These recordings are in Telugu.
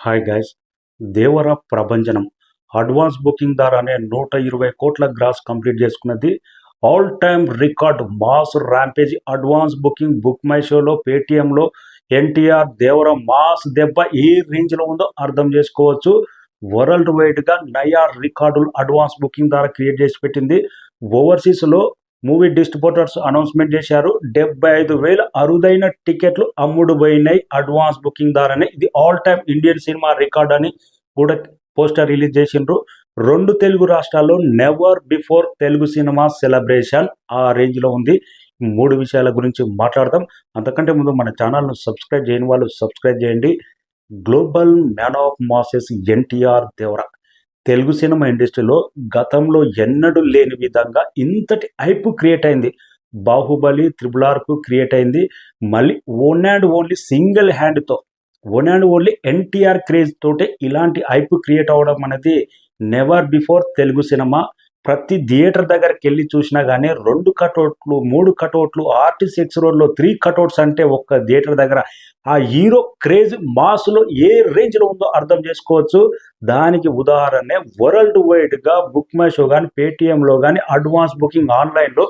Hi guys. దేవర ప్రభంజనం అడ్వాన్స్ బుకింగ్ ద్వారానే 120 కోట్ల గ్రాస్ కంప్లీట్ చేసుకున్నది. All time record mass rampage advance booking book my షోలో పేటిఎంలో ఎన్టీఆర్ దేవర మాస్ దెబ్బ ఏ రేంజ్లో ఉందో అర్థం చేసుకోవచ్చు. వరల్డ్ వైడ్గా నయా రికార్డులు అడ్వాన్స్ బుకింగ్ ద్వారా క్రియేట్ చేసి పెట్టింది. ఓవర్సీస్లో మూవీ డిస్ట్రిబ్యూటర్స్ అనౌన్స్మెంట్ చేశారు. 75,000 అరుదైన టికెట్లు అమ్ముడు పోయినాయి అడ్వాన్స్ బుకింగ్ ద్వారానే. ఇది all time Indian cinema record అని కూడా పోస్టర్ రిలీజ్ చేసిండ్రు. 2 తెలుగు రాష్ట్రాల్లో never before Telugu cinema celebration ఆ రేంజ్లో ఉంది. 3 విషయాల గురించి మాట్లాడదాం. అంతకంటే ముందు మన ఛానల్ను సబ్స్క్రైబ్ చేయని వాళ్ళు సబ్స్క్రైబ్ చేయండి. Global man of masses NTR Devara Telugu cinema ఇండస్ట్రీలో గతంలో ఎన్నడూ లేని విధంగా ఇంతటి హైప్ క్రియేట్ అయింది. బాహుబలి RRRకు క్రియేట్ అయింది. మళ్ళీ ఓన్ అండ్ ఓన్లీ సింగిల్ హ్యాండ్తో own and only NTR craze తోటే ఇలాంటి హైప్ క్రియేట్ అవ్వడం అనేది నెవర్ బిఫోర్ తెలుగు సినిమా. ప్రతి థియేటర్ దగ్గరికి వెళ్ళి చూసినా కానీ 2 కటౌట్లు 3 కటౌట్లు ఆర్టీసీ రోడ్లో 3 కటౌట్స్ అంటే ఒక్క థియేటర్ దగ్గర ఆ హీరో క్రేజ్ మాస్లో ఏ రేంజ్లో ఉందో అర్థం చేసుకోవచ్చు. దానికి ఉదాహరణే వరల్డ్ వైడ్గా బుక్ మై షో కానీ పేటిఎంలో కానీ అడ్వాన్స్ బుకింగ్ ఆన్లైన్లో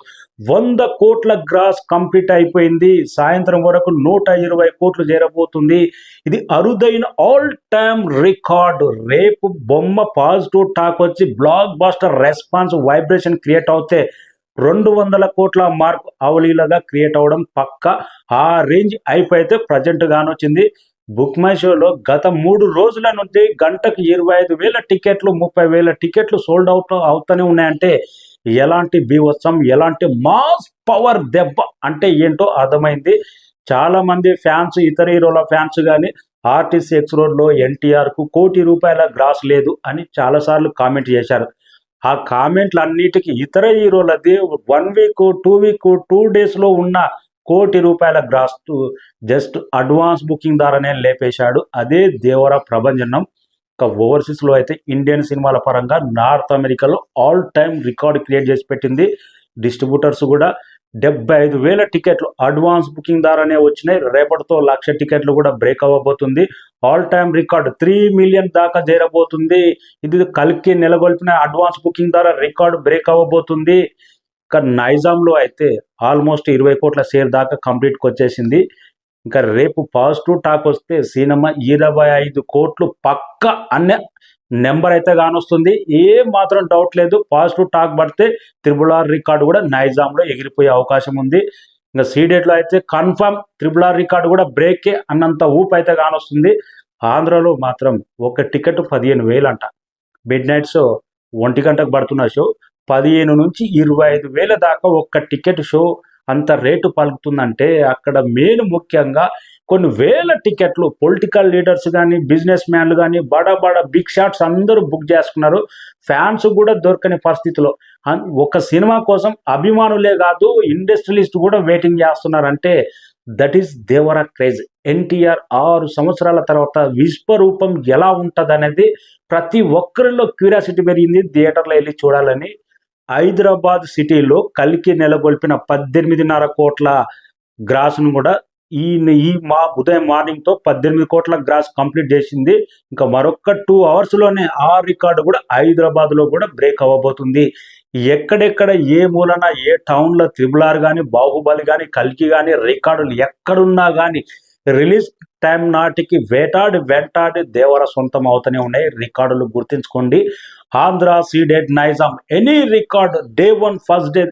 100 కోట్ల గ్రాస్ కంప్లీట్ అయిపోయింది. సాయంత్రం వరకు 120 కోట్లు చేరబోతుంది. ఇది అరుదైన ఆల్ టైమ్ రికార్డు. రేపు బొమ్మ పాజిటివ్ టాక్ వచ్చి blockbuster response vibration create అవుతే 200 కోట్ల మార్క్ అవలీలగా క్రియేట్ అవ్వడం పక్క. ఆ రేంజ్ అయిపోతే ప్రజెంట్ గానొచ్చింది. బుక్ మై షోలో గత 3 రోజుల నుంచి గంటకు 25,000 టికెట్లు 30,000 టికెట్లు సోల్డ్ అవుట్ అవుతూనే ఉన్నాయంటే ఎలాంటి బీవత్సం, ఎలాంటి మాస్ పవర్ దెబ్బ అంటే ఏంటో అర్థమైంది. చాలా మంది ఫ్యాన్స్, ఇతర హీరోల ఫ్యాన్స్ కానీ ఆర్టీసీ రోడ్లో ఎన్టీఆర్కు ₹1 కోటి గ్రాస్ లేదు అని చాలాసార్లు కామెంట్ చేశారు. ఆ కామెంట్లు అన్నిటికీ ఇతర హీరోలది 1 వీక్ 2 వీక్ 2 డేస్లో ఉన్న ₹1 కోటి గ్రాస్ జస్ట్ అడ్వాన్స్ బుకింగ్ ద్వారానే లేపేశాడు. అదే దేవర ప్రభంజనం. ఒక ఓవర్సీస్లో అయితే ఇండియన్ సినిమాల పరంగా నార్త్ అమెరికాలో ఆల్ టైమ్ రికార్డ్ క్రియేట్ చేసి పెట్టింది. డిస్ట్రిబ్యూటర్స్ కూడా 75,000 టికెట్లు అడ్వాన్స్ బుకింగ్ ద్వారానే వచ్చినాయి. రేపటితో 1,00,000 టికెట్లు కూడా బ్రేక్ అవ్వబోతుంది. ఆల్ టైమ్ రికార్డ్ 3 మిలియన్ దాకా చేరబోతుంది. ఇది కల్కి నెలకొల్పిన అడ్వాన్స్ బుకింగ్ ద్వారా రికార్డు బ్రేక్ అవ్వబోతుంది. ఇంకా నైజాంలో అయితే ఆల్మోస్ట్ 20 కోట్ల షేర్ దాకా కంప్లీట్కి వచ్చేసింది. ఇంకా రేపు పాజిటివ్ టాక్ వస్తే సినిమా 25 కోట్లు పక్క అనే నెంబర్ అయితే కానొస్తుంది. ఏం మాత్రం డౌట్ లేదు. పాజిటివ్ టాక్ పడితే RRR రికార్డు కూడా నైజాంలో ఎగిరిపోయే అవకాశం ఉంది. ఇంకా సీడెట్లో అయితే కన్ఫర్మ్ RRR రికార్డు కూడా బ్రేకే అన్నంత ఊపు అయితే కానొస్తుంది. ఆంధ్రలో మాత్రం ఒక టికెట్ 15,000 అంట. మిడ్ నైట్ షో 1 గంటకు పడుతున్న షో 15 నుంచి 25,000 దాకా ఒక్క టికెట్ షో అంత రేటు పలుకుతుందంటే అక్కడ మెయిన్ ముఖ్యంగా కొన్ని వేల టికెట్లు పొలిటికల్ లీడర్స్ కానీ బిజినెస్ మ్యాన్లు కానీ బడా బిగ్ షాట్స్ అందరూ బుక్ చేసుకున్నారు. ఫ్యాన్స్ కూడా దొరకని పరిస్థితిలో ఒక సినిమా కోసం అభిమానులే కాదు ఇండస్ట్రియలిస్ట్ కూడా వెయిటింగ్ చేస్తున్నారంటే that is Devara craze. NTR 6 సంవత్సరాల తర్వాత విశ్వరూపం ఎలా ఉంటుంది అనేది ప్రతి ఒక్కరిలో క్యూరియాసిటీ పెరిగింది థియేటర్లో వెళ్ళి చూడాలని. హైదరాబాద్ సిటీలో కల్కి నెలకొల్పిన 18.5 కోట్ల గ్రాస్ను కూడా ఈ ఉదయం మార్నింగ్తో 18 కోట్ల గ్రాస్ కంప్లీట్ చేసింది. ఇంకా మరొక 2 అవర్స్లోనే ఆ రికార్డు కూడా హైదరాబాద్లో కూడా బ్రేక్ అవ్వబోతుంది. ఎక్కడెక్కడ ఏ మూలన ఏ టౌన్లో RRR కానీ బాహుబలి కానీ కల్కి కానీ రికార్డులు ఎక్కడున్నా కానీ రిలీజ్ టైం నాటికి వెంటాడి దేవర సొంతం అవుతూనే ఉన్నాయి. రికార్డులు గుర్తించుకోండి. Andhra, Ceded, Nizam any record day 1 first day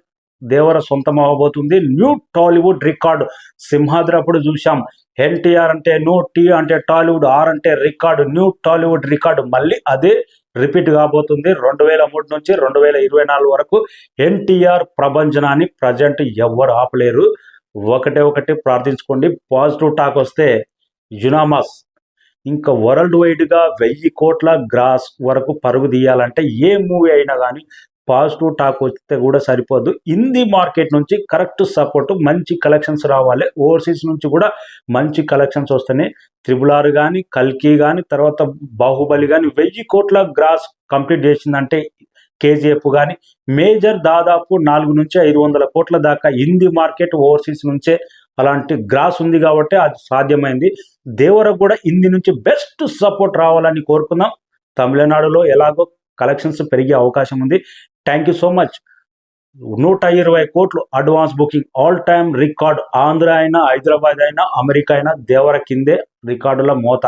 Devara సొంతం అవ్వబోతుంది. New Tollywood record. సింహాద్రి అప్పుడు చూసాం ఎన్టీఆర్ అంటే నో, టీ అంటే టాలీవుడ్, ఆర్ అంటే రికార్డు. న్యూ టాలీవుడ్ రికార్డు మళ్ళీ అదే రిపీట్ కాబోతుంది. 2003 నుంచి 2024 వరకు ఎన్టీఆర్ ప్రభంజనాన్ని ప్రజెంట్ ఎవ్వరు ఆపలేరు. ఒకటే ప్రార్థించుకోండి. పాజిటివ్ టాక్ వస్తే యునామాస్ ఇంకా వరల్డ్ వైడ్గా 1000 కోట్ల గ్రాస్ వరకు పరుగు తీయాలంటే ఏ మూవీ అయినా కానీ పాజిటివ్ టాక్ వస్తే కూడా సరిపోదు. హిందీ మార్కెట్ నుంచి కరెక్ట్ సపోర్ట్, మంచి కలెక్షన్స్ రావాలి. ఓవర్సీస్ నుంచి కూడా మంచి కలెక్షన్స్ వస్తున్నాయి. RRR కానీ కల్కి కానీ తర్వాత బాహుబలి కానీ 1000 కోట్ల గ్రాస్ కంప్లీట్ చేసిందంటే కేజీఎఫ్ కానీ మేజర్ దాదాపు 400 నుంచి 500 కోట్ల దాకా హిందీ మార్కెట్ ఓవర్సీస్ నుంచే అలాంటి గ్రాస్ ఉంది కాబట్టి అది సాధ్యమైంది. దేవరకు కూడా ఇంది నుంచి బెస్ట్ సపోర్ట్ రావాలని కోరుకుందాం. తమిళనాడులో ఎలాగో కలెక్షన్స్ పెరిగే అవకాశం ఉంది. Thank you so much. 120 కోట్లు advance booking, all time record. Andhra అయినా, హైదరాబాద్ అయినా, అమెరికా అయినా దేవర కిందే రికార్డుల మోత.